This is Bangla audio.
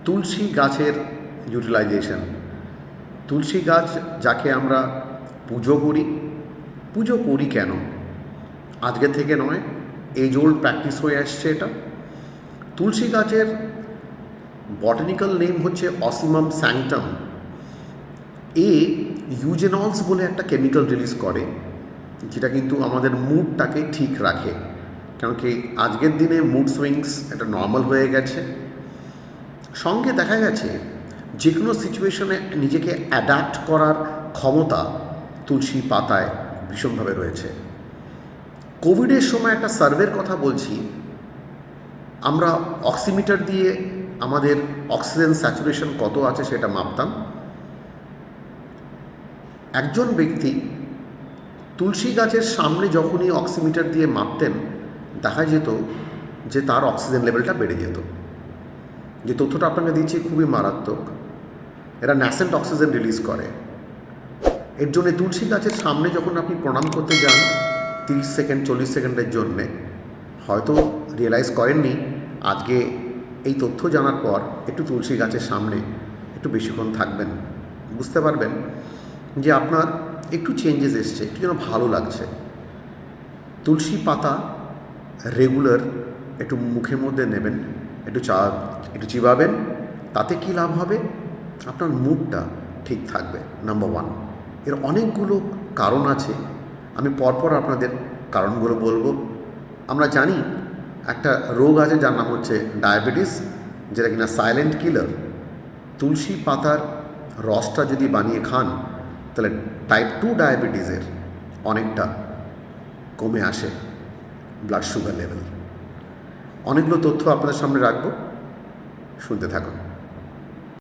তুলসী গাছের ইউটিলাইজেশন। তুলসী গাছ যাকে আমরা পুজো করি কেন? আজকে থেকে নয়, এজ ওল্ড প্র্যাকটিস হয়ে আসছে এটা। তুলসী গাছের বটানিক্যাল নেম হচ্ছে অসিমাম স্যাংটাম। এ ইউজেনলস বলে একটা কেমিক্যাল রিলিজ করে, যেটা কিন্তু আমাদের মুডটাকে ঠিক রাখে। কেন কি আজকের দিনে মুড সুইংস এটা নর্মাল হয়ে গেছে। সঙ্গে দেখা গেছে যে কোনো সিচুয়েশনে নিজেকে অ্যাডাপ্ট করার ক্ষমতা তুলসী পাতায় ভীষণভাবে রয়েছে। কোভিডের সময় একটা সার্ভের কথা বলছি, আমরা অক্সিমিটার দিয়ে আমাদের অক্সিজেন স্যাচুরেশন কত আছে সেটা মাপতাম। একজন ব্যক্তি তুলসী গাছের সামনে যখনই অক্সিমিটার দিয়ে মাপতেন, দেখা যেত যে তার অক্সিজেন লেভেলটা বেড়ে যেত। যে তথ্যটা আপনাকে দিচ্ছি খুবই মারাত্মক। এরা ন্যাসেন্ট অক্সিজেন রিলিজ করে। এর জন্যে তুলসী গাছের সামনে যখন আপনি প্রণাম করতে যান 30 সেকেন্ড 40 সেকেন্ডের জন্যে, হয়তো রিয়েলাইজ করেননি, আজকে এই তথ্য জানার পর একটু তুলসী গাছের সামনে একটু বেশিক্ষণ থাকবেন, বুঝতে পারবেন যে আপনার একটু চেঞ্জেস এসছে, একটু যেন ভালো লাগছে। তুলসী পাতা রেগুলার একটু মুখের মধ্যে নেবেন, একটু চিবাবেন। তাতে কী লাভ হবে? আপনার মুডটা ঠিক থাকবে, নাম্বার 1। এর অনেকগুলো কারণ আছে, আমি পরপর আপনাদের কারণগুলো বলবো। আমরা জানি একটা রোগ আছে যার নাম হচ্ছে ডায়াবেটিস, যেটা কিনা সাইলেন্ট কিলার। তুলসী পাতার রসটা যদি বানিয়ে খান, তাহলে টাইপ 2 ডায়াবেটিসের অনেকটা কমে আসে ব্লাড সুগার লেভেল। অনেকগুলো তথ্য আপনাদের সামনে রাখবো, শুনতে থাকুন।